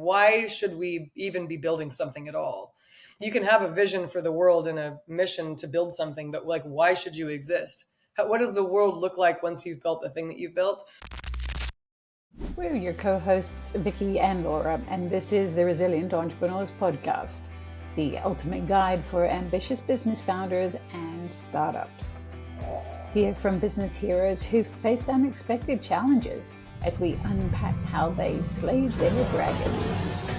why should we even be building something at all? You can have a vision for the world and a mission to build something, but like, why should you exist? What does the world look like once you've built the thing that you've built? We're your co-hosts, Vicky and Laura, and this is the Resilient Entrepreneurs Podcast, the ultimate guide for ambitious business founders and startups. Hear from business heroes who've faced unexpected challenges as we unpack how they slayed their dragon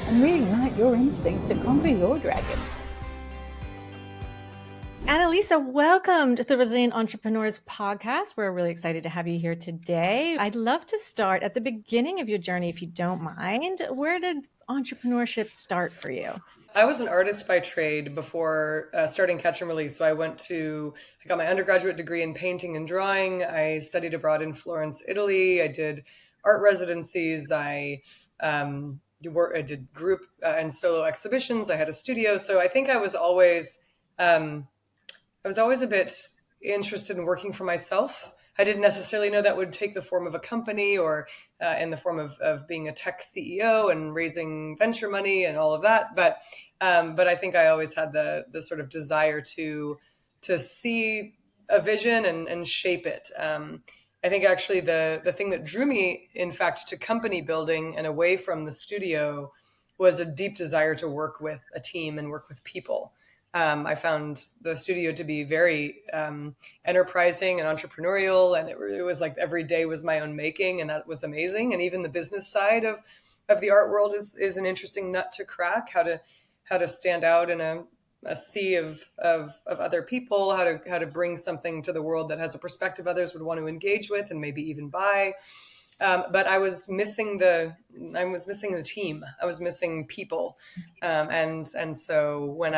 and reignite your instinct to conquer your dragon. Analisa, welcome to the Resilient Entrepreneurs Podcast. We're really excited to have you here today. I'd love to start at the beginning of your journey, if you don't mind. Where did entrepreneurship start for you? I was an artist by trade before starting Catch and Release. So I got my undergraduate degree in painting and drawing. I studied abroad in Florence, Italy. I did art residencies. I did group and solo exhibitions. I had a studio. So I think I was always a bit interested in working for myself. I didn't necessarily know that would take the form of a company or in the form of being a tech CEO and raising venture money and all of that. But I think I always had the sort of desire to see a vision and shape it. I think actually the thing that drew me, in fact, to company building and away from the studio was a deep desire to work with a team and work with people. I found the studio to be very enterprising and entrepreneurial, and it was like every day was my own making, and that was amazing. And even the business side of the art world is an interesting nut to crack. How to stand out in a sea of other people. How to bring something to the world that has a perspective others would want to engage with and maybe even buy. But I was missing the team. I was missing people, and so when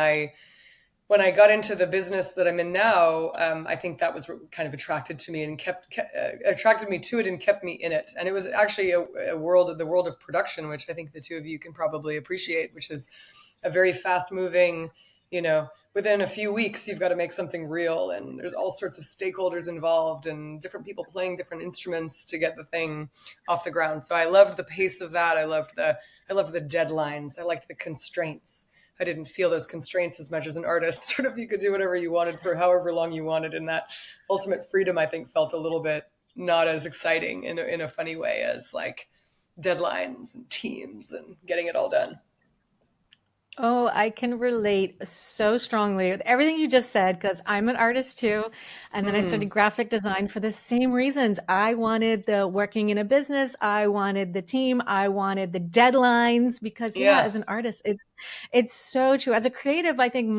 I got into the business that I'm in now, I think that was kind of attracted to me and attracted me to it and kept me in it. And it was actually the world of production, which I think the two of you can probably appreciate, which is a very fast moving, within a few weeks, you've got to make something real, and there's all sorts of stakeholders involved and different people playing different instruments to get the thing off the ground. So I loved the pace of that. I loved the deadlines. I liked the constraints. I didn't feel those constraints as much as an artist. Sort of, you could do whatever you wanted for however long you wanted. And that ultimate freedom, I think, felt a little bit not as exciting in a funny way as like deadlines and teams and getting it all done. Oh, I can relate so strongly with everything you just said, because I'm an artist too. And then I studied graphic design for the same reasons. I wanted the working in a business. I wanted the team. I wanted the deadlines because as an artist, it's so true. As a creative, I think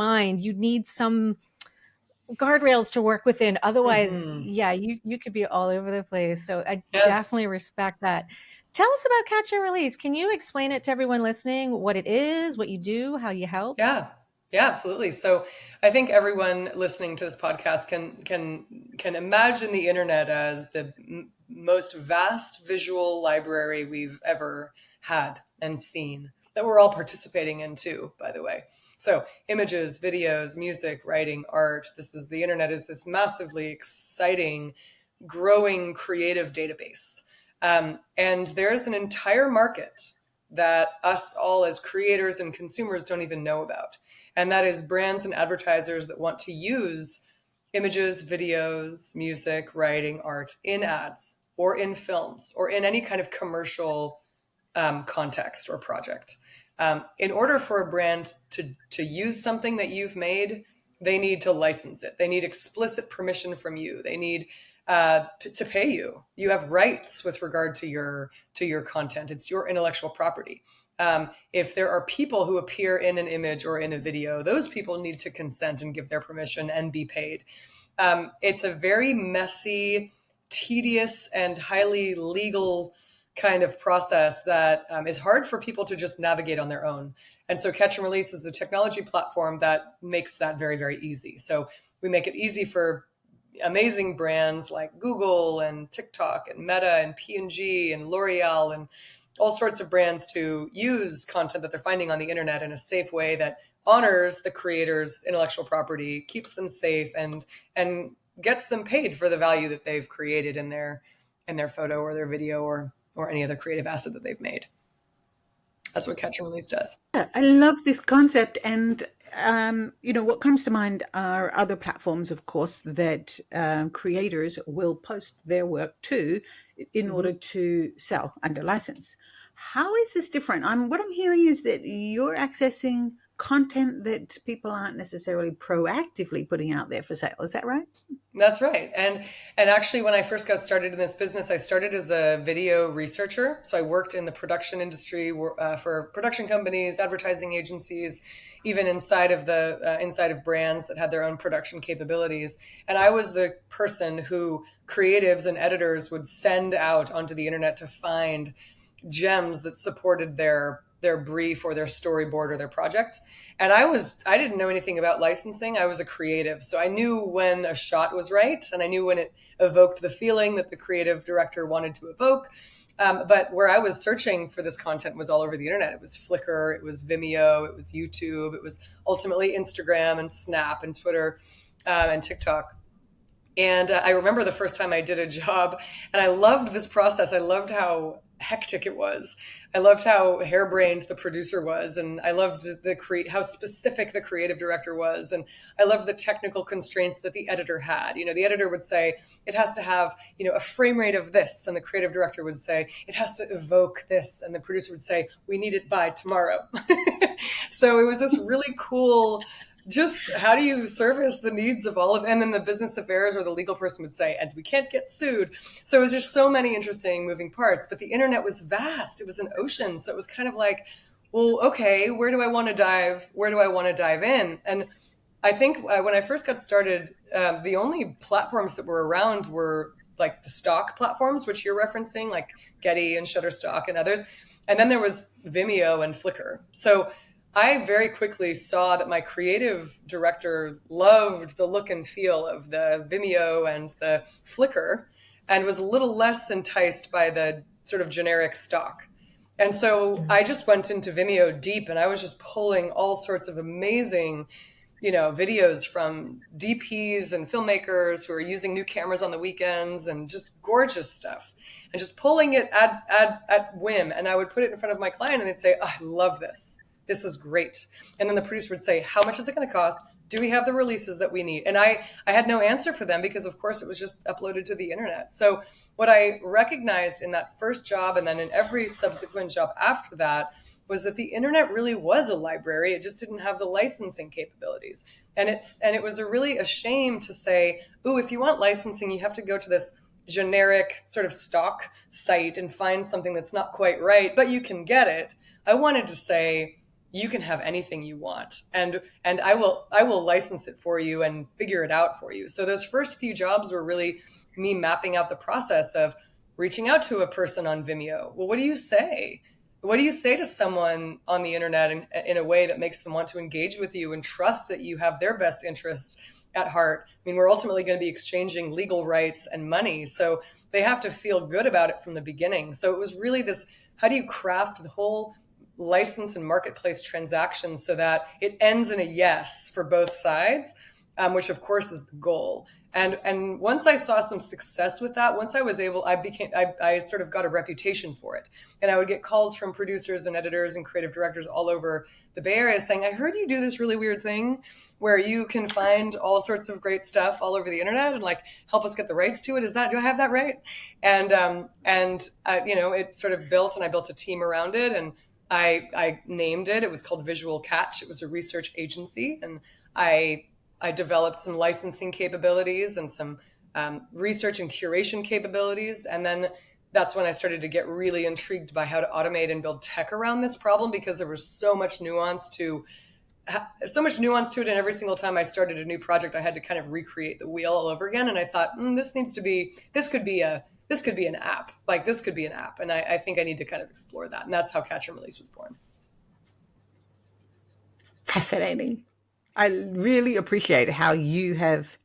you need some guardrails to work within. Otherwise, you could be all over the place. So I definitely respect that. Tell us about Catch and Release. Can you explain it to everyone listening, what it is, what you do, how you help? Yeah, absolutely. So I think everyone listening to this podcast can imagine the internet as the most vast visual library we've ever had and seen, that we're all participating in too, by the way. So images, videos, music, writing, art. The internet is this massively exciting, growing creative database. And there's an entire market that us all as creators and consumers don't even know about. And that is brands and advertisers that want to use images, videos, music, writing, art in ads or in films or in any kind of commercial context or project. In order for a brand to use something that you've made, they need to license it. They need explicit permission from you. They need to pay you. You have rights with regard to your content. It's your intellectual property. If there are people who appear in an image or in a video, those people need to consent and give their permission and be paid. It's a very messy, tedious, and highly legal kind of process that is hard for people to just navigate on their own. And so Catch and Release is a technology platform that makes that very, very easy. So we make it easy for amazing brands like Google and TikTok and Meta and P&G and L'Oreal and all sorts of brands to use content that they're finding on the internet in a safe way that honors the creator's intellectual property, keeps them safe, and gets them paid for the value that they've created in their photo or their video or any other creative asset that they've made. That's what catch and release does. Yeah, I love this concept. And, what comes to mind are other platforms, of course, that creators will post their work to in Mm-hmm. order to sell under license. How is this different? What I'm hearing is that you're accessing content that people aren't necessarily proactively putting out there for sale. Is that right? That's right. And actually when I first got started in this business, I started as a video researcher. So I worked in the production industry for production companies, advertising agencies, even inside of brands that had their own production capabilities. And I was the person who creatives and editors would send out onto the internet to find gems that supported their brief or their storyboard or their project. And I didn't know anything about licensing. I was a creative, so I knew when a shot was right, and I knew when it evoked the feeling that the creative director wanted to evoke. But where I was searching for this content was all over the internet. It was Flickr, it was Vimeo, it was YouTube, it was ultimately Instagram and Snap and Twitter and TikTok. And I remember the first time I did a job, and I loved this process. I loved how hectic it was. I loved how harebrained the producer was, and I loved how specific the creative director was, and I loved the technical constraints that the editor had. The editor would say it has to have a frame rate of this, and the creative director would say it has to evoke this, and the producer would say we need it by tomorrow. So it was this really cool, just how do you service the needs of all of, and then the business affairs or the legal person would say, and we can't get sued. So it was just so many interesting moving parts, but the internet was vast. It was an ocean. So it was kind of like, well, okay, where do I want to dive in? And I think when I first got started, the only platforms that were around were like the stock platforms, which you're referencing, like Getty and Shutterstock and others. And then there was Vimeo and Flickr. So I very quickly saw that my creative director loved the look and feel of the Vimeo and the Flickr and was a little less enticed by the sort of generic stock. And so I just went into Vimeo deep, and I was just pulling all sorts of amazing videos from DPs and filmmakers who are using new cameras on the weekends, and just gorgeous stuff, and just pulling it at whim. And I would put it in front of my client, and they'd say, oh, I love this. This is great. And then the producer would say, how much is it going to cost? Do we have the releases that we need? And I had no answer for them, because of course it was just uploaded to the internet. So what I recognized in that first job, and then in every subsequent job after that, was that the internet really was a library. It just didn't have the licensing capabilities. And it was really a shame to say, ooh, if you want licensing, you have to go to this generic sort of stock site and find something that's not quite right, but you can get it. I wanted to say, you can have anything you want, and I will license it for you and figure it out for you. So those first few jobs were really me mapping out the process of reaching out to a person on Vimeo. Well, what do you say? What do you say to someone on the internet in a way that makes them want to engage with you and trust that you have their best interests at heart? I mean, we're ultimately going to be exchanging legal rights and money, so they have to feel good about it from the beginning. So it was really this, how do you craft the whole license and marketplace transactions so that it ends in a yes for both sides, which of course is the goal. And once I saw some success with that, once I was able, I sort of got a reputation for it. And I would get calls from producers and editors and creative directors all over the Bay Area saying, I heard you do this really weird thing where you can find all sorts of great stuff all over the internet and like help us get the rights to it. Do I have that right? And it sort of built, and I built a team around it, and I named it. It was called Visual Catch. It was a research agency, and I developed some licensing capabilities and some research and curation capabilities. And then that's when I started to get really intrigued by how to automate and build tech around this problem, because there was so much nuance to it. And every single time I started a new project, I had to kind of recreate the wheel all over again. And I thought, this could be an app. Like, this could be an app. And I think I need to kind of explore that. And that's how Catch and Release was born. Fascinating. I really appreciate how you have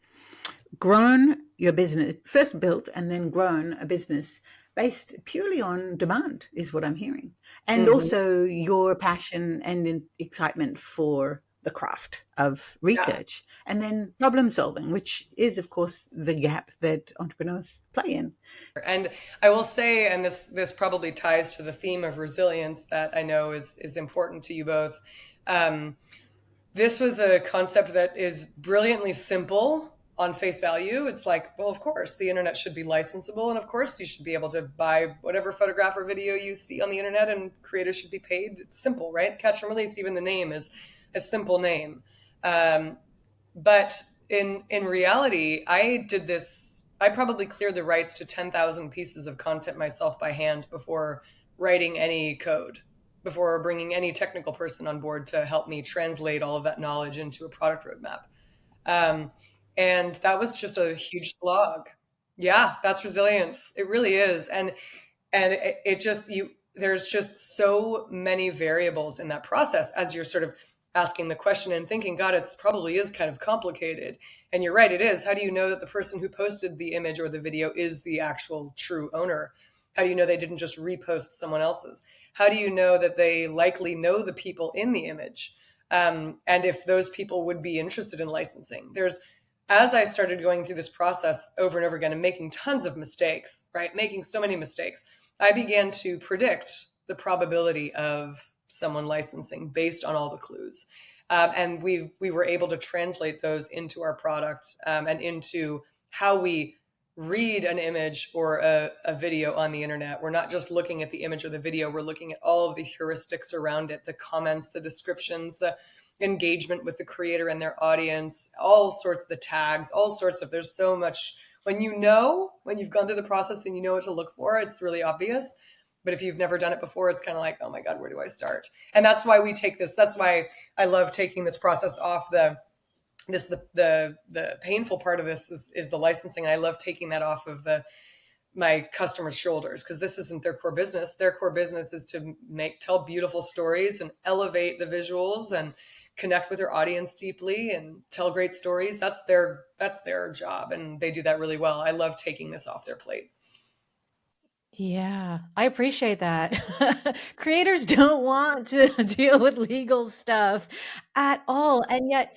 grown your business, first built and then grown a business based purely on demand, is what I'm hearing. And also your passion and excitement for the craft of Yeah. research, and then problem solving, which is, of course, the gap that entrepreneurs play in. And I will say, and this probably ties to the theme of resilience that I know is important to you both. Um, this was a concept that is brilliantly simple on face value. It's like, well, of course, the internet should be licensable, and of course, you should be able to buy whatever photograph or video you see on the internet, and creators should be paid. It's simple, right? Catch and release, even the name is a simple name. Um, but in reality, I did this. I probably cleared the rights to 10,000 pieces of content myself by hand before writing any code, before bringing any technical person on board to help me translate all of that knowledge into a product roadmap. Um, and that was just a huge slog. Yeah, that's resilience. It really is. And it just you there's just so many variables in that process as you're sort of asking the question and thinking, God, it's probably is kind of complicated. And you're right, it is. How do you know that the person who posted the image or the video is the actual true owner? How do you know they didn't just repost someone else's? How do you know that they likely know the people in the image? And if those people would be interested in licensing? As I started going through this process over and over again and making tons of mistakes, right? Making so many mistakes, I began to predict the probability of someone licensing based on all the clues. And we were able to translate those into our product, and into how we read an image or a video on the internet. We're not just looking at the image or the video, we're looking at all of the heuristics around it, the comments, the descriptions, the engagement with the creator and their audience, all sorts of the tags, all sorts of, there's so much. When when you've gone through the process and you know what to look for, it's really obvious. But if you've never done it before, it's kind of like, oh my God, where do I start? And that's why we take this. That's why I love taking this process off the painful part of this is the licensing. I love taking that off of my customers' shoulders, because this isn't their core business. Their core business is to tell beautiful stories and elevate the visuals and connect with their audience deeply and tell great stories. That's their job, and they do that really well. I love taking this off their plate. Yeah, I appreciate that. Creators don't want to deal with legal stuff at all. And yet,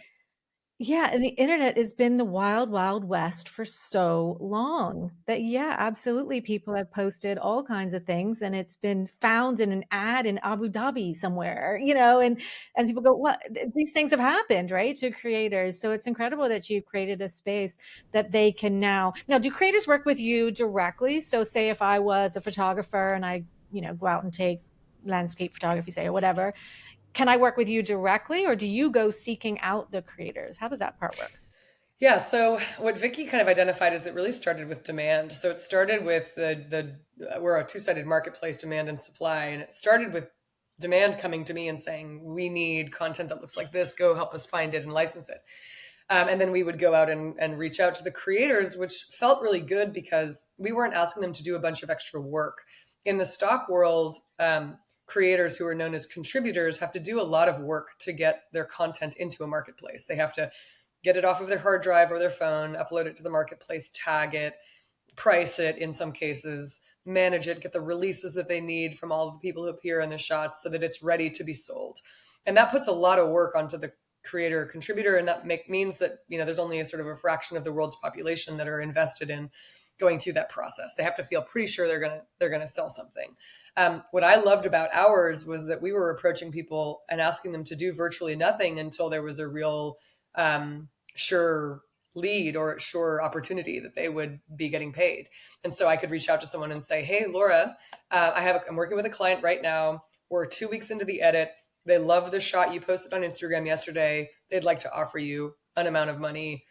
yeah, and the internet has been the wild, wild west for so long that, yeah, absolutely, people have posted all kinds of things, and it's been found in an ad in Abu Dhabi somewhere, and people go, "What? These things have happened, right, to creators." So it's incredible that you've created a space that they can now. Do creators work with you directly? So, say if I was a photographer and I, go out and take landscape photography, say, or whatever, can I work with you directly, or do you go seeking out the creators? How does that part work? Yeah, so what Vicky kind of identified is it really started with demand. So it started with we're a two-sided marketplace, demand and supply, and it started with demand coming to me and saying, we need content that looks like this, go help us find it and license it. And then we would go out and reach out to the creators, which felt really good because we weren't asking them to do a bunch of extra work. In the stock world, creators who are known as contributors have to do a lot of work to get their content into a marketplace. They have to get it off of their hard drive or their phone, upload it to the marketplace, tag it, price it in some cases, manage it, get the releases that they need from all of the people who appear in the shots so that it's ready to be sold. And that puts a lot of work onto the creator contributor, and that means that there's only a sort of a fraction of the world's population that are invested in going through that process. They have to feel pretty sure they're gonna sell something. What I loved about ours was that we were approaching people and asking them to do virtually nothing until there was a real sure lead or sure opportunity that they would be getting paid. And so I could reach out to someone and say, hey, Laura, I'm working with a client right now. We're 2 weeks into the edit. They love the shot you posted on Instagram yesterday. They'd like to offer you an amount of money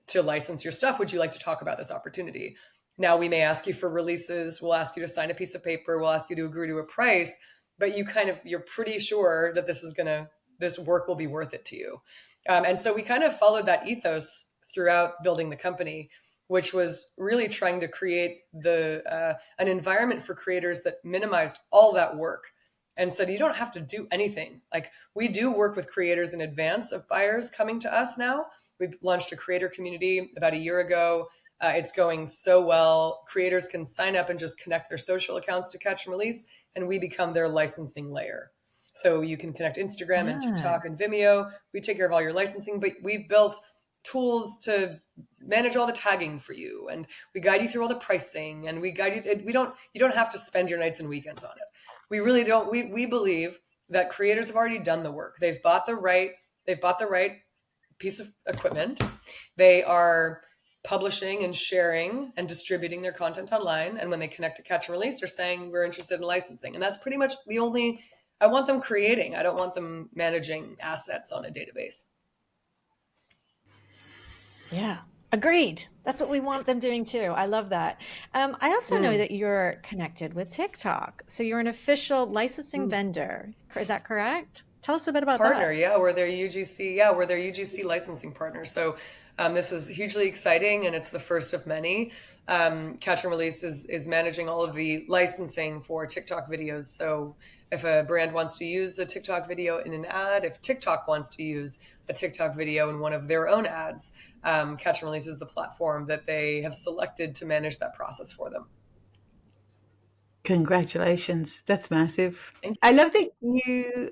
to license your stuff. Would you like to talk about this opportunity? Now, we may ask you for releases. We'll ask you to sign a piece of paper. We'll ask you to agree to a price, but you're pretty sure that this work will be worth it to you. And so we kind of followed that ethos throughout building the company, which was really trying to create an environment for creators that minimized all that work and said, you don't have to do anything. Like, we do work with creators in advance of buyers coming to us now. We've launched a creator community about a year ago. It's going so well. Creators can sign up and just connect their social accounts to Catch and Release, and we become their licensing layer. So you can connect Instagram and Ah, TikTok and Vimeo. We take care of all your licensing, but we've built tools to manage all the tagging for you, and we guide you through all the pricing, and we guide you. You don't have to spend your nights and weekends on it. We really don't. We believe that creators have already done the work. They've bought the right piece of equipment. They are publishing and sharing and distributing their content online. And when they connect to Catch and Release, they're saying we're interested in licensing. And that's pretty much the only, I want them creating. I don't want them managing assets on a database. yeah. Agreed. That's what we want them doing too. I love that. I also know Mm. that you're connected with TikTok. So you're an official licensing Mm. vendor. Is that correct? Tell us a bit about Partner, that. yeah, we're their UGC, yeah, we're their UGC licensing partner. So this is hugely exciting, and it's the first of many. Catch and Release is managing all of the licensing for TikTok videos. So if a brand wants to use a TikTok video in an ad, if TikTok wants to use a TikTok video in one of their own ads, Catch and Release is the platform that they have selected to manage that process for them. Congratulations. That's massive. Thank I love that you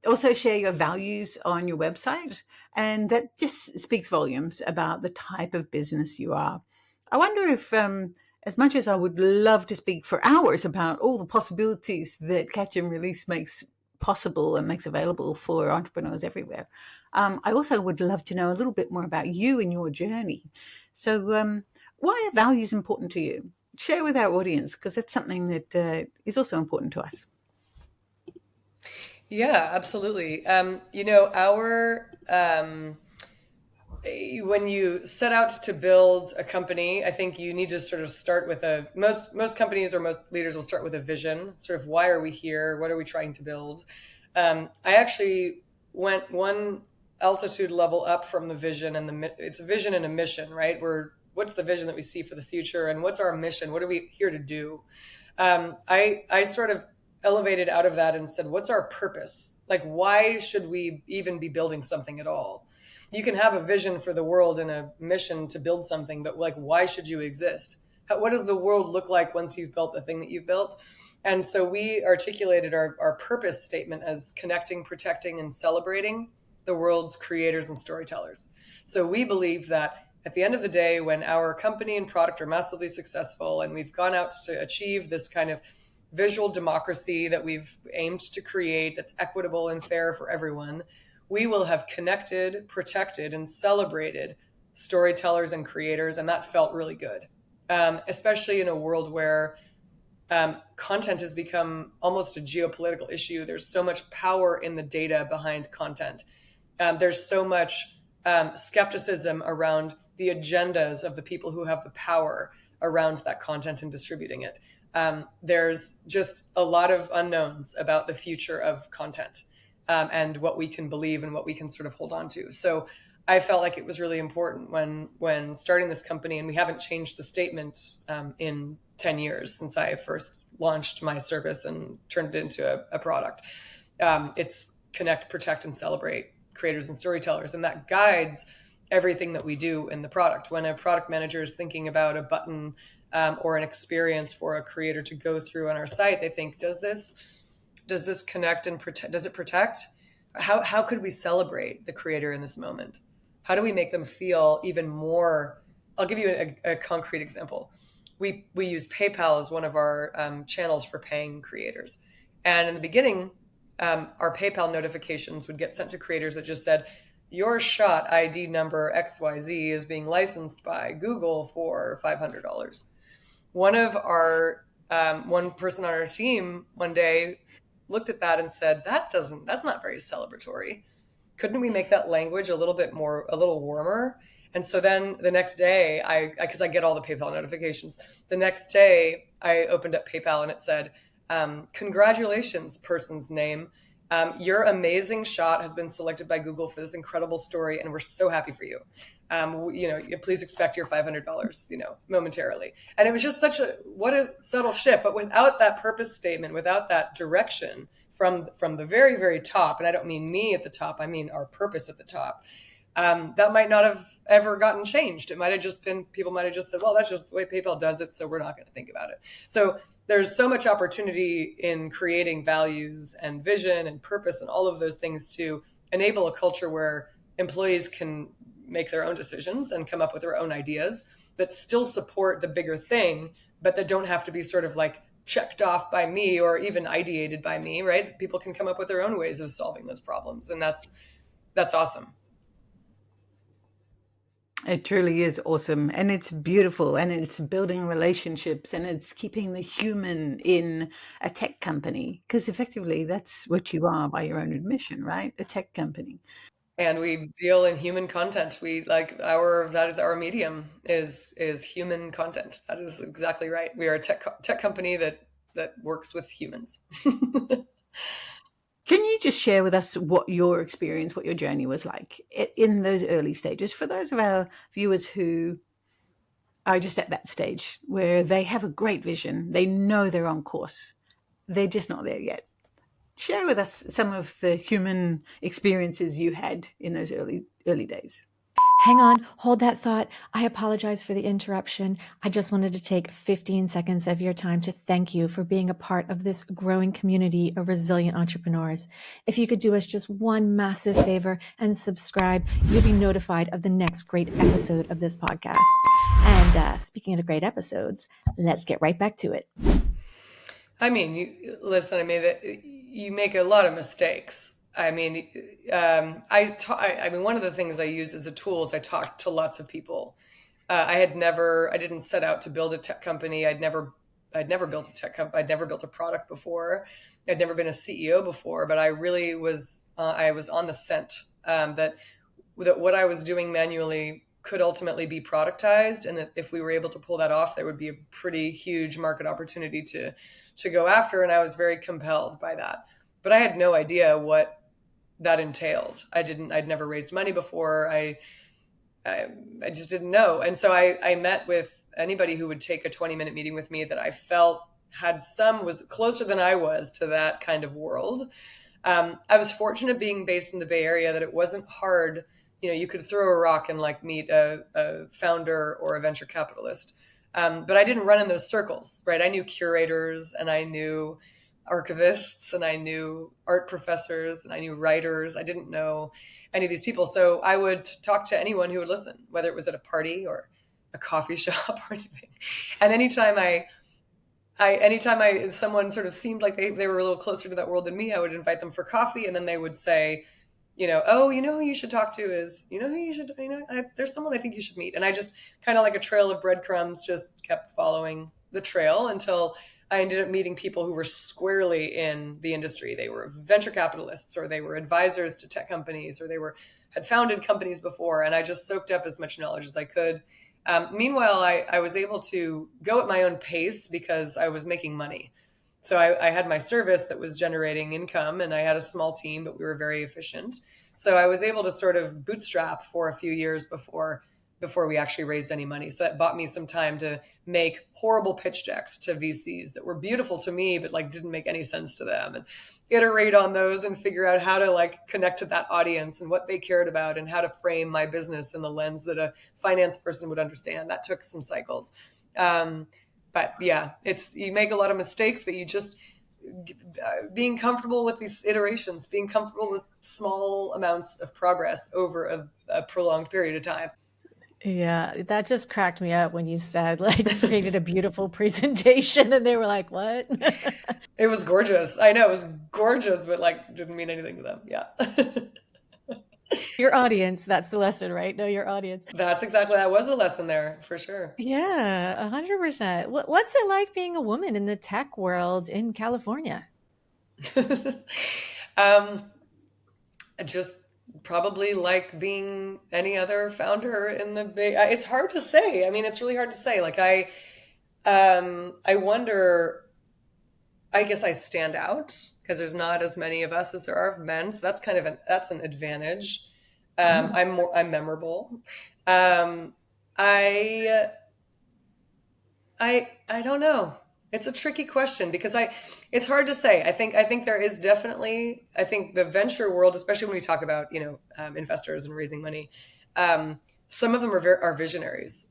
also share your values on your website, and that just speaks volumes about the type of business you are. I wonder if, as much as I would love to speak for hours about all the possibilities that Catch and Release makes possible and makes available for entrepreneurs everywhere, I also would love to know a little bit more about you and your journey. So, why are values important to you? Share with our audience because that's something that is also important to us. Yeah, absolutely. Our when you set out to build a company, I think you need to sort of start with most companies or most leaders will start with a vision, sort of why are we here? What are we trying to build? I actually went one altitude level up from the vision, and it's a vision and a mission, right? What's the vision that we see for the future, and what's our mission? What are we here to do? I sort of elevated out of that and said, what's our purpose? Like, why should we even be building something at all? You can have a vision for the world and a mission to build something, but like, why should you exist? What does the world look like once you've built the thing that you've built? And so we articulated our purpose statement as connecting, protecting, and celebrating the world's creators and storytellers. So we believe that at the end of the day, when our company and product are massively successful and we've gone out to achieve this kind of visual democracy that we've aimed to create that's equitable and fair for everyone, we will have connected, protected, and celebrated storytellers and creators. And that felt really good, especially in a world where content has become almost a geopolitical issue. There's so much power in the data behind content. There's so much skepticism around the agendas of the people who have the power around that content and distributing it. There's just a lot of unknowns about the future of content, and what we can believe and what we can sort of hold on to. So I felt like it was really important when starting this company, and we haven't changed the statement in 10 years since I first launched my service and turned it into a product. It's connect, protect, and celebrate creators and storytellers. And that guides everything that we do in the product. When a product manager is thinking about a button or an experience for a creator to go through on our site, they think, does this connect and protect? Does it protect? How could we celebrate the creator in this moment? How do we make them feel even more? I'll give you a concrete example. We use PayPal as one of our channels for paying creators. And in the beginning, our PayPal notifications would get sent to creators that just said, your shot ID number XYZ is being licensed by Google for $500. One person on our team one day looked at that and said, that's not very celebratory. Couldn't we make that language a little warmer? And so then the next day, because I get all the PayPal notifications, the next day I opened up PayPal and it said, congratulations, person's name. Your amazing shot has been selected by Google for this incredible story, and we're so happy for you. Please expect your $500, momentarily. And it was just what a subtle shift. But without that purpose statement, without that direction from the very, very top, and I don't mean me at the top, I mean our purpose at the top, that might not have ever gotten changed. It might have just been, people might have just said, well, that's just the way PayPal does it, so we're not going to think about it. So there's so much opportunity in creating values and vision and purpose and all of those things to enable a culture where employees can make their own decisions and come up with their own ideas that still support the bigger thing, but that don't have to be sort of like checked off by me or even ideated by me, right? People can come up with their own ways of solving those problems. And that's awesome. It truly is awesome, and it's beautiful, and it's building relationships, and it's keeping the human in a tech company, because effectively that's what you are by your own admission, right? A tech company. And we deal in human content. We like our that is our medium is human content. That is exactly right. We are a tech company that works with humans. Can you just share with us what your experience, what your journey was like in those early stages for those of our viewers who are just at that stage where they have a great vision, they know they're on course, they're just not there yet? Share with us some of the human experiences you had in those early days. Hang on, hold that thought. I apologize for the interruption. I just wanted to take 15 seconds of your time to thank you for being a part of this growing community of resilient entrepreneurs. If you could do us just one massive favor and subscribe, you'll be notified of the next great episode of this podcast. And speaking of great episodes, let's get right back to it. I mean, listen. I mean, you make a lot of mistakes. I mean, I mean, one of the things I use as a tool is I talk to lots of people. I didn't set out to build a tech company. I'd never built a tech company. I'd never built a product before. I'd never been a CEO before. But I really was. I was on the scent that what I was doing manually could ultimately be productized, and that if we were able to pull that off, there would be a pretty huge market opportunity to go after. And I was very compelled by that. But I had no idea what that entailed. I'd never raised money before. I just didn't know. And so I met with anybody who would take a 20-minute meeting with me that I felt was closer than I was to that kind of world. I was fortunate being based in the Bay Area that it wasn't hard. You could throw a rock and like meet a founder or a venture capitalist. But I didn't run in those circles, right? I knew curators and I knew archivists and I knew art professors and I knew writers. I didn't know any of these people. So I would talk to anyone who would listen, whether it was at a party or a coffee shop or anything. And someone sort of seemed like they were a little closer to that world than me, I would invite them for coffee, and then they would say, oh, who you should talk to is, who you should, there's someone I think you should meet. And I just kind of like a trail of breadcrumbs, just kept following the trail until I ended up meeting people who were squarely in the industry. They were venture capitalists, or they were advisors to tech companies, or had founded companies before. And I just soaked up as much knowledge as I could. Meanwhile, I was able to go at my own pace because I was making money. So I had my service that was generating income, and I had a small team, but we were very efficient. So I was able to sort of bootstrap for a few years before we actually raised any money. So that bought me some time to make horrible pitch decks to VCs that were beautiful to me, but like didn't make any sense to them, and iterate on those and figure out how to like connect to that audience and what they cared about and how to frame my business in the lens that a finance person would understand. That took some cycles. But yeah, you make a lot of mistakes, but you just being comfortable with these iterations, being comfortable with small amounts of progress over a prolonged period of time. Yeah, that just cracked me up when you said like you created a beautiful presentation and they were like, "What?" It was gorgeous. I know it was gorgeous, but like didn't mean anything to them. Yeah. Your audience, that's the lesson, right? Know your audience. That was a lesson there for sure. Yeah, 100%. What's it like being a woman in the tech world in California? um, just probably like being any other founder in the Bay. It's hard to say. I mean, it's really hard to say. Like I wonder. I guess I stand out because there's not as many of us as there are of men, so that's that's an advantage. I'm memorable. Um, I I don't know. It's a tricky question because it's hard to say. I think there is definitely, I think the venture world, especially when we talk about investors and raising money, Some of them are visionaries.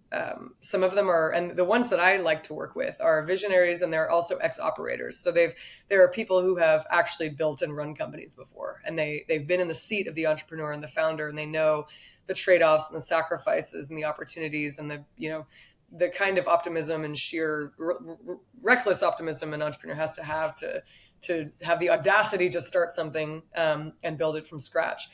Some of them are, and the ones that I like to work with are visionaries, and they're also ex-operators. So there are people who have actually built and run companies before, and they've been in the seat of the entrepreneur and the founder, and they know the trade-offs and the sacrifices and the opportunities and the kind of optimism and sheer reckless optimism an entrepreneur has to have the audacity to start something and build it from scratch.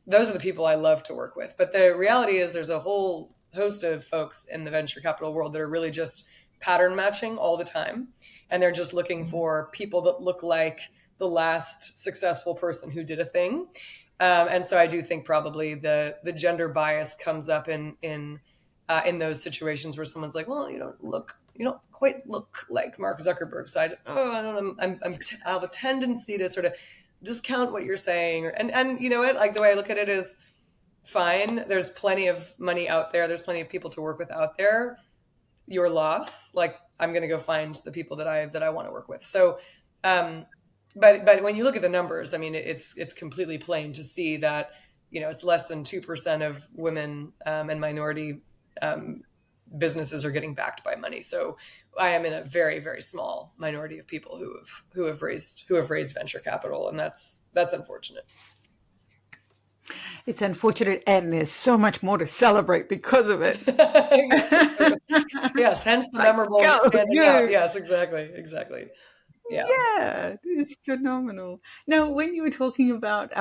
Those are the people I love to work with. But the reality is there's a whole host of folks in the venture capital world that are really just pattern matching all the time. And they're just looking for people that look like the last successful person who did a thing. And so I do think probably the gender bias comes up in those situations where someone's like, well, you don't quite look like Mark Zuckerberg. So I don't know, I have a tendency to sort of discount what you're saying. And you know what, like the way I look at it is fine. There's plenty of money out there. There's plenty of people to work with out there. Your loss, like I'm going to go find the people that I want to work with. So, but when you look at the numbers, I mean, it's completely plain to see that, it's less than 2% of women and minority businesses are getting backed by money. So I am in a very, very small minority of people who have raised venture capital, and that's unfortunate. It's unfortunate, and there's so much more to celebrate because of it. Yes, hence the Like, memorable standing out. Yes, exactly. Yeah, it's phenomenal. Now, when you were talking about,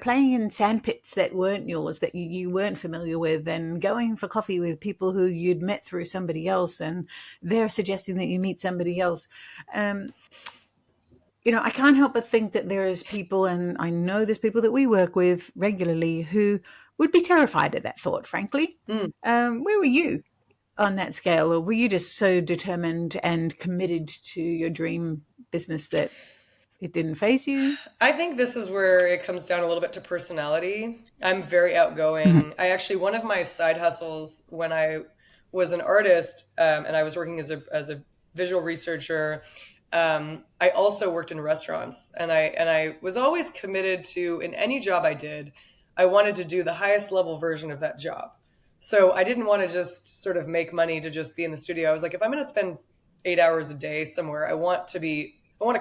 playing in sandpits that weren't yours, that you weren't familiar with, and going for coffee with people who you'd met through somebody else, and they're suggesting that you meet somebody else. I can't help but think that there's people, and I know there's people that we work with regularly who would be terrified at that thought, frankly. Where were you on that scale, or were you just so determined and committed to your dream business that it didn't faze you? I think this is where it comes down a little bit to personality. I'm very outgoing. One of my side hustles when I was an artist, and I was working as a visual researcher, I also worked in restaurants, and I was always committed to, in any job I did, I wanted to do the highest level version of that job. So I didn't want to just sort of make money to just be in the studio. I was like, if I'm going to spend 8 hours a day somewhere, I want to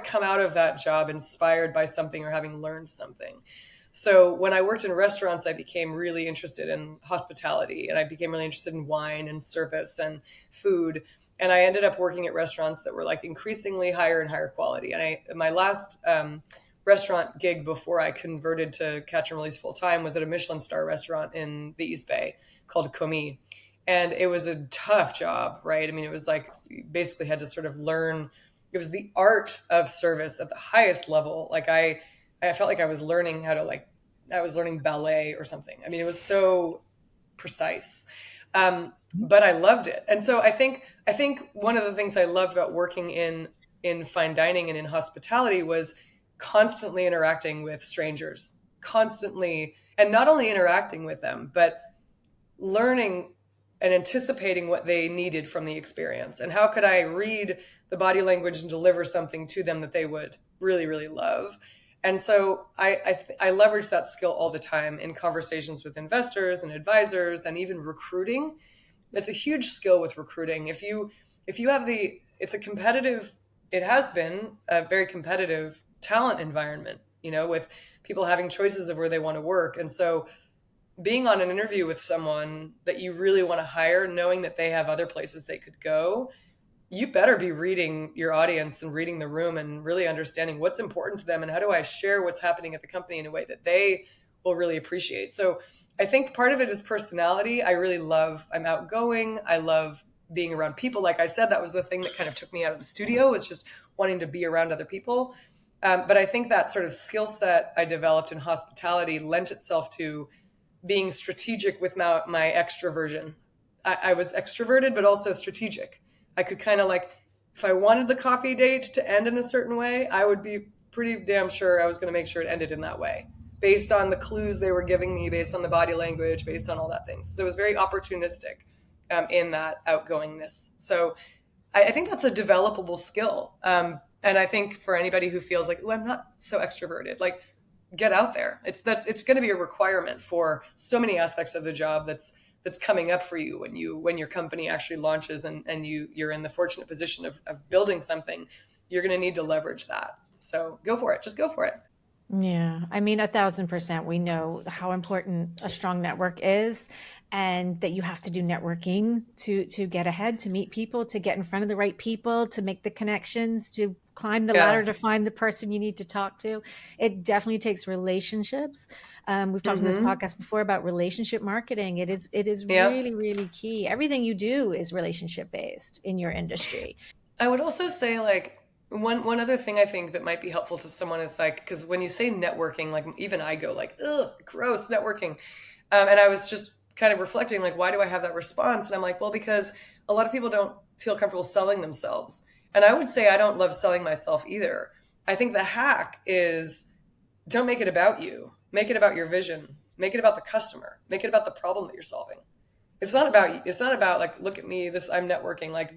come out of that job inspired by something or having learned something. So when I worked in restaurants, I became really interested in hospitality, and I became really interested in wine and service and food. And I ended up working at restaurants that were like increasingly higher and higher quality. And my last restaurant gig before I converted to catch and release full time was at a Michelin star restaurant in the East Bay called Commis. And it was a tough job, right? I mean, it was like you basically had to sort of learn. It was the art of service at the highest level. Like I felt like I was learning I was learning ballet or something. I mean, it was so precise. But I loved it. And so I think one of the things I loved about working in fine dining and in hospitality was constantly interacting with strangers, constantly, and not only interacting with them, but learning and anticipating what they needed from the experience. And how could I read the body language and deliver something to them that they would really, really love? And so I leverage that skill all the time in conversations with investors and advisors and even recruiting. It's a huge skill with recruiting. If you have it has been a very competitive talent environment, with people having choices of where they want to work. And so being on an interview with someone that you really want to hire, knowing that they have other places they could go, you better be reading your audience and reading the room and really understanding what's important to them and how do I share what's happening at the company in a way that they will really appreciate. So I think part of it is personality. I'm outgoing. I love being around people. Like I said, that was the thing that kind of took me out of the studio, was just wanting to be around other people. But I think that sort of skill set I developed in hospitality lent itself to being strategic with my extroversion. I was extroverted, but also strategic. I could kind of if I wanted the coffee date to end in a certain way, I would be pretty damn sure I was going to make sure it ended in that way, based on the clues they were giving me, based on the body language, based on all that things. So it was very opportunistic in that outgoingness. So I think that's a developable skill. And I think for anybody who feels like, oh, I'm not so extroverted, get out there. It's going to be a requirement for so many aspects of the job. that's coming up for you when your company actually launches and you're in the fortunate position of building something. You're going to need to leverage that. So go for it. Just go for it. Yeah, I mean, 1,000%. We know how important a strong network is, and that you have to do networking to get ahead, to meet people, to get in front of the right people, to make the connections, to climb the ladder Yeah. to find the person you need to talk to. It definitely takes relationships. We've talked in this Mm-hmm. podcast before about relationship marketing. It is Yeah. really, really key. Everything you do is relationship based in your industry. I would also say like one other thing I think that might be helpful to someone is like because when you say networking, like even I go like, ugh, gross networking, and I was just kind of reflecting like, why do I have that response? And I'm like, well, because a lot of people don't feel comfortable selling themselves, and I would say I don't love selling myself either. I think the hack is don't make it about you. Make it about your vision. Make it about the customer. Make it about the problem that you're solving. It's not about like look at me, this I'm networking. Like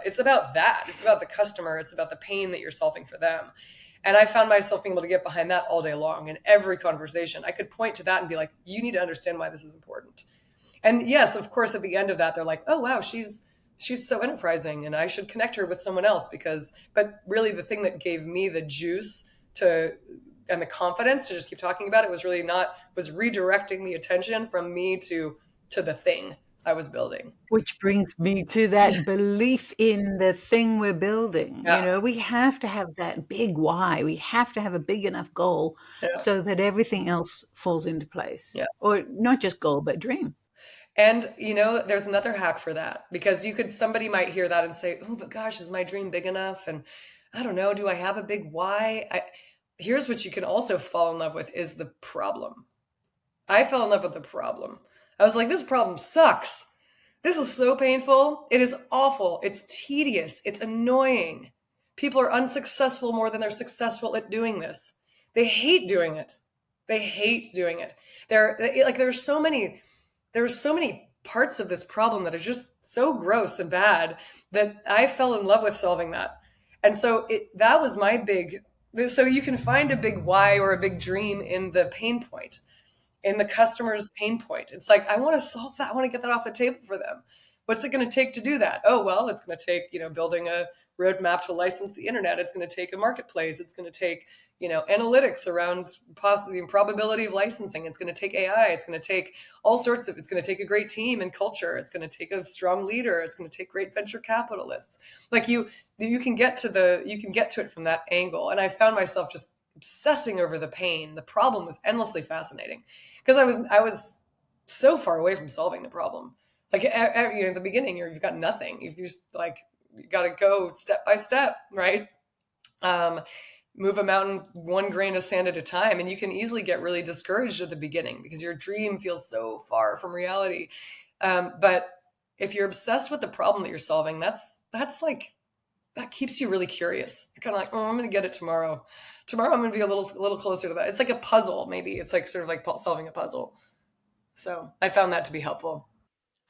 it's about that. It's about the customer. It's about the pain that you're solving for them. And I found myself being able to get behind that all day long in every conversation. I could point to that and be like, you need to understand why this is important. And yes, of course, at the end of that, they're like, oh wow, she's so enterprising and I should connect her with someone else because but really the thing that gave me the juice to and the confidence to just keep talking about it was really not was redirecting the attention from me to the thing I was building. Which brings me to that belief in the thing we're building. Yeah. We have to have that big why. We have to have a big enough goal Yeah. so that everything else falls into Yeah. place. Or not just goal, but dream. And there's another hack for that because somebody might hear that and say, "Oh, but gosh, is my dream big enough?" And I don't know, do I have a big why? Here's what you can also fall in love with is the problem. I fell in love with the problem. I was like, this problem sucks. This is so painful. It is awful. It's tedious. It's annoying. People are unsuccessful more than they're successful at doing this. They hate doing it. They hate doing it. Like there's so many parts of this problem that are just so gross and bad that I fell in love with solving that. And so that was my big so you can find a big why or a big dream in the pain point in the customer's pain point. It's like, I want to solve that. I want to get that off the table for them. What's it going to take to do that? Oh, well, it's going to take, building a roadmap to license the internet. It's going to take a marketplace. It's going to take, analytics around possibly the probability of licensing. It's going to take AI. It's going to take it's going to take a great team and culture. It's going to take a strong leader. It's going to take great venture capitalists. Like you can get to it from that angle. And I found myself just obsessing over the pain. The problem was endlessly fascinating because I was so far away from solving the problem. Like at the beginning, you've got nothing. You've just like you got to go step by step, right? Um, Move a mountain one grain of sand at a time, and you can easily get really discouraged at the beginning because your dream feels so far from reality. But if you're obsessed with the problem that you're solving, that's like that keeps you really curious. You're kind of like, oh, I'm going to get it tomorrow. Tomorrow I'm going to be a little closer to that. It's like a puzzle, maybe. It's like sort of like solving a puzzle. So I found that to be helpful.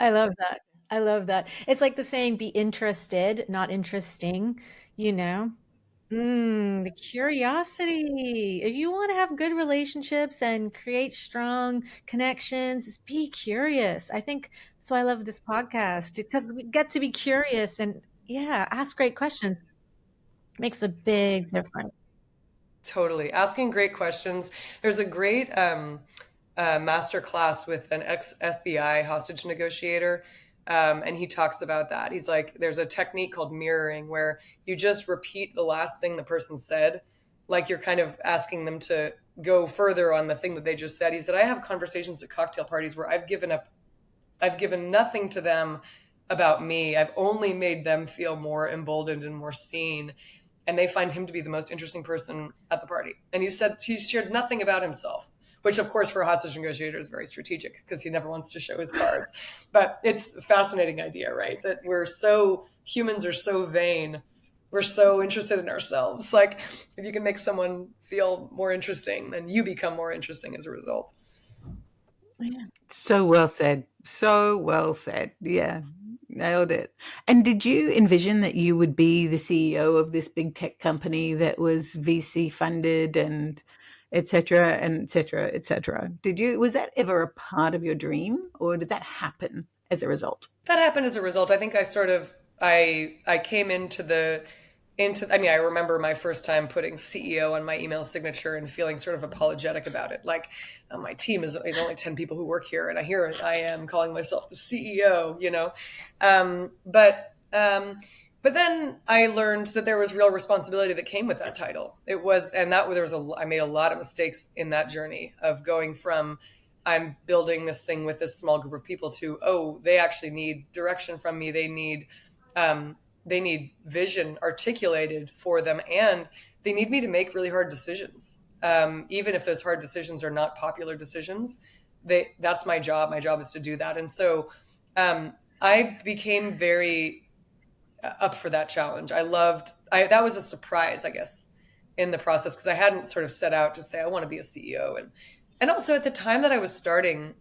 I love that. I love that. It's like the saying, be interested, not interesting, you know? The curiosity. If you want to have good relationships and create strong connections, just be curious. I think that's why I love this podcast because we get to be curious and yeah, ask great questions. Makes a big difference. Totally. Asking great questions. There's a great master class with an ex FBI hostage negotiator. And he talks about that. He's like, there's a technique called mirroring where you just repeat the last thing the person said, like you're kind of asking them to go further on the thing that they just said. He said, I have conversations at cocktail parties where I've given nothing to them about me. I've only made them feel more emboldened and more seen. And they find him to be the most interesting person at the party. And he said he shared nothing about himself, which of course for a hostage negotiator is very strategic because he never wants to show his cards. But it's a fascinating idea, right? That humans are so vain. We're so interested in ourselves. Like if you can make someone feel more interesting, then you become more interesting as a result. Yeah. So well said. So well said. Yeah, nailed it. And did you envision that you would be the CEO of this big tech company that was VC funded and etc., and etc., etc. Was that ever a part of your dream, or did that happen as a result? That happened as a result. I think I came I mean, I remember my first time putting CEO on my email signature and feeling sort of apologetic about it. Like, my team is only 10 people who work here, and here I am calling myself the CEO, you know? Um, but, um, but then I learned that there was real responsibility that came with that title. I made a lot of mistakes in that journey of going from, I'm building this thing with this small group of people to, oh, they actually need direction from me. Um, they need vision articulated for them, and they need me to make really hard decisions. Even if those hard decisions are not popular decisions, that's my job. My job is to do that. And so I became very up for that challenge. That was a surprise, I guess, in the process, because I hadn't sort of set out to say I want to be a CEO. And also at the time that I was starting,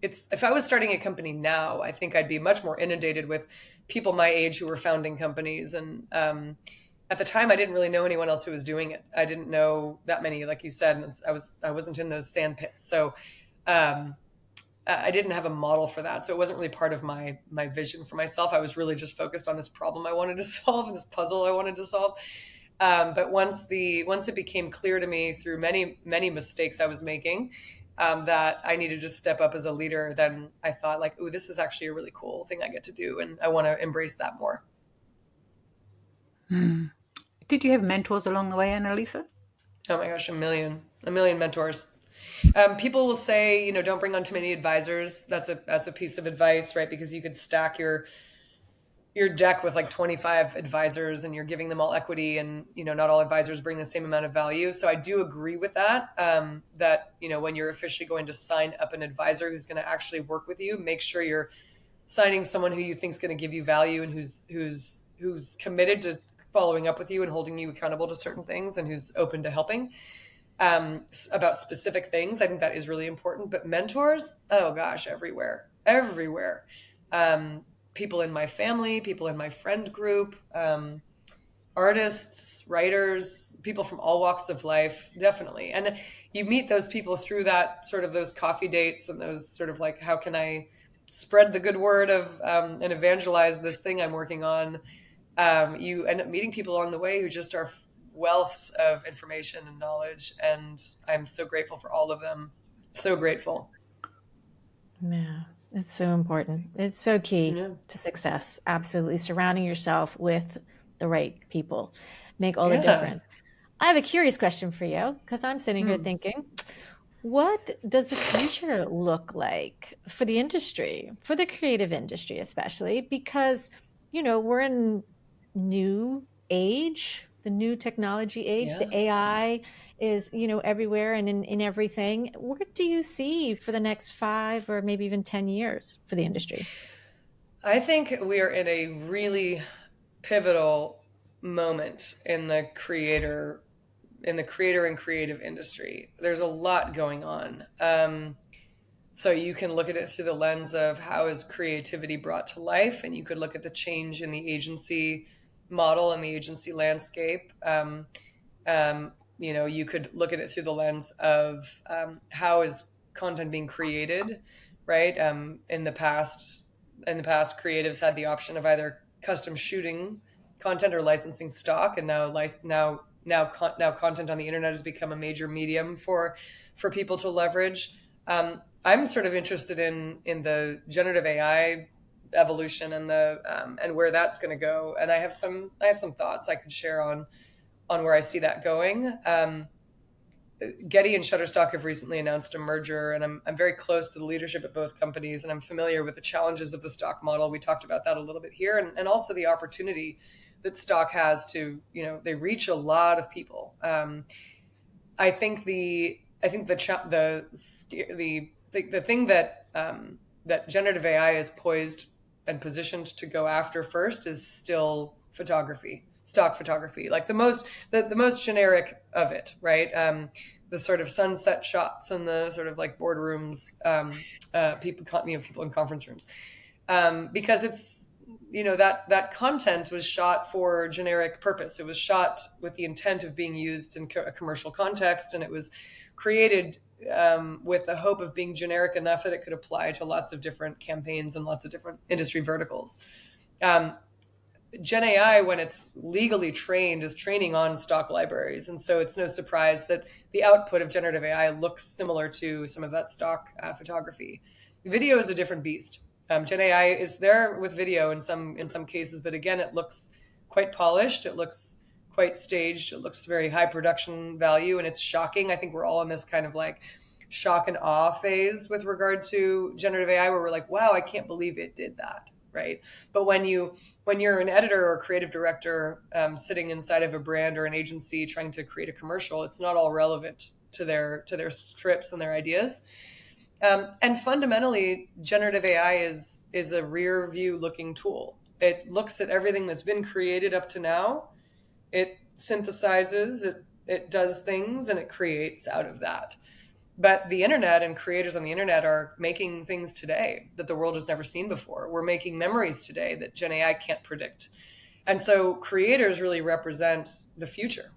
if I was starting a company now, I think I'd be much more inundated with people my age who were founding companies. And at the time, I didn't really know anyone else who was doing it. I didn't know that many, like you said, and I wasn't in those sand pits. So um, I didn't have a model for that. So it wasn't really part of my vision for myself. I was really just focused on this problem I wanted to solve and this puzzle I wanted to solve. But once it became clear to me through many mistakes I was making, that I needed to step up as a leader, then I thought, like, "Ooh, this is actually a really cool thing I get to do, and I want to embrace that more." Did you have mentors along the way, Annalisa? Oh my gosh, a million mentors. People will say, don't bring on too many advisors. That's a piece of advice, right? Because you could stack your deck with like 25 advisors, and you're giving them all equity, and not all advisors bring the same amount of value. So I do agree with that, that when you're officially going to sign up an advisor who's going to actually work with you, make sure you're signing someone who you think is going to give you value, and who's committed to following up with you and holding you accountable to certain things, and who's open to helping about specific things. I think that is really important. But mentors, oh gosh, everywhere. um, People in my family, people in my friend group, artists, writers, people from all walks of life, definitely. And you meet those people through that sort of those coffee dates, and those sort of like, how can I spread the good word of, and evangelize this thing I'm working on. You end up meeting people along the way who just are wealths of information and knowledge, and I'm so grateful for all of them. So grateful. Yeah, it's so important. It's so key Yeah. to success. Absolutely. Surrounding yourself with the right people make all the Yeah. difference. I have a curious question for you because I'm sitting here Hmm. thinking, what does the future look like for the industry, for the creative industry, especially? Because, we're in new age, the new technology age, the Yeah. AI is, everywhere and in everything. What do you see for the next 5 or maybe even 10 years for the industry? I think we are in a really pivotal moment in the creator and creative industry. There's a lot going on. So you can look at it through the lens of how is creativity brought to life, and you could look at the change in the agency model and the agency landscape. You could look at it through the lens of, how is content being created, right? In the past, creatives had the option of either custom shooting content or licensing stock, and now content on the internet has become a major medium for people to leverage. I'm sort of interested in the generative AI evolution, and where that's going to go. And I have some thoughts I could share on where I see that going. Getty and Shutterstock have recently announced a merger, and I'm very close to the leadership at both companies, and I'm familiar with the challenges of the stock model. We talked about that a little bit here, and also the opportunity that stock has to, they reach a lot of people. I think the thing that, that generative AI is poised and positioned to go after first is still photography, stock photography, like the most generic of it, right? The sort of sunset shots and the sort of like boardrooms, people in conference rooms, because that content was shot for generic purpose. It was shot with the intent of being used in a commercial context, and it was created with the hope of being generic enough that it could apply to lots of different campaigns and lots of different industry verticals. Um, Gen AI, when it's legally trained, is training on stock libraries. And so it's no surprise that the output of generative AI looks similar to some of that stock photography. Video is a different beast. Gen AI is there with video in some cases, but again, it looks quite polished. It looks quite staged. It looks very high production value, and it's shocking. I think we're all in this kind of like shock and awe phase with regard to generative AI, where we're like, wow, I can't believe it did that, right? But when you're an editor or creative director sitting inside of a brand or an agency trying to create a commercial, it's not all relevant to their scripts and their ideas. And fundamentally, generative AI is a rear view looking tool. It looks at everything that's been created up to now. It synthesizes, it does things, and it creates out of that. But the internet and creators on the internet are making things today that the world has never seen before. We're making memories today that Gen AI can't predict. And so creators really represent the future.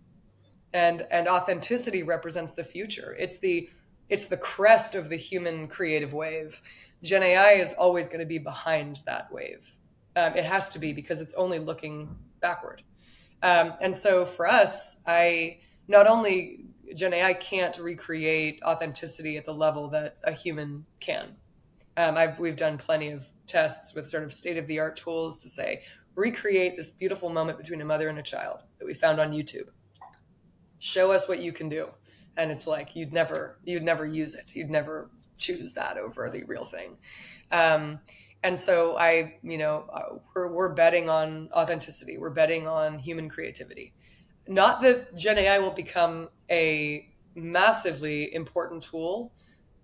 And authenticity represents the future. It's the crest of the human creative wave. Gen AI is always going to be behind that wave. It has to be, because it's only looking backward. And so for us, not only Gen AI can't recreate authenticity at the level that a human can. We've done plenty of tests with sort of state-of-the-art tools to say, recreate this beautiful moment between a mother and a child that we found on YouTube. Show us what you can do. And it's like, you'd never use it. You'd never choose that over the real thing. And so we're betting on authenticity. We're betting on human creativity. Not that Gen AI will become a massively important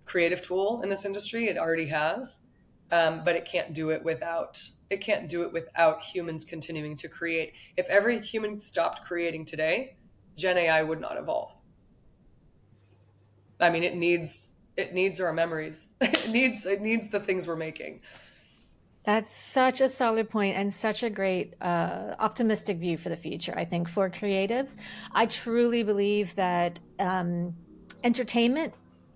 creative tool in this industry. It already has, but it can't do it without humans continuing to create. If every human stopped creating today, Gen AI would not evolve. I mean, it needs our memories. It needs the things we're making. That's such a solid point and such a great optimistic view for the future, I think, for creatives. I truly believe that entertainment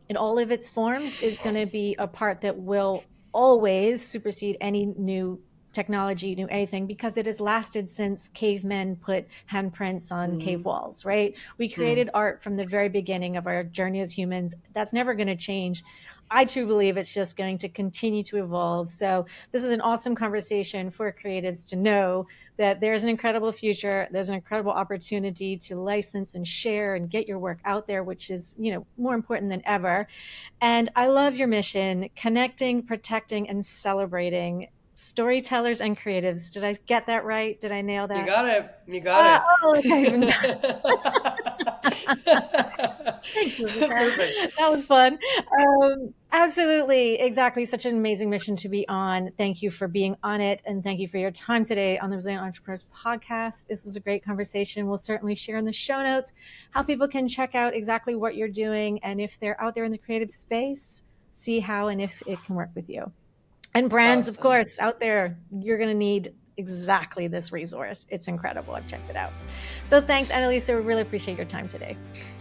in all of its forms is going to be a part that will always supersede any new technology, new anything, because it has lasted since cavemen put handprints on cave walls, right? We created art from the very beginning of our journey as humans. That's never going to change. I truly believe it's just going to continue to evolve. So this is an awesome conversation for creatives to know that there's an incredible future. There's an incredible opportunity to license and share and get your work out there, which is, more important than ever. And I love your mission, connecting, protecting, and celebrating storytellers and creatives. Did I get that right? Did I nail that? You got it. You got it. Oh, okay. Thanks, Elizabeth. Perfect. That was fun. Absolutely. Exactly. Such an amazing mission to be on. Thank you for being on it. And thank you for your time today on the Resilient Entrepreneurs podcast. This was a great conversation. We'll certainly share in the show notes how people can check out exactly what you're doing. And if they're out there in the creative space, see how and if it can work with you. And brands, Awesome. Of course, out there, you're going to need exactly this resource. It's incredible. I've checked it out. So thanks, Analisa. We really appreciate your time today.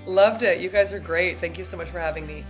Loved it. You guys are great. Thank you so much for having me.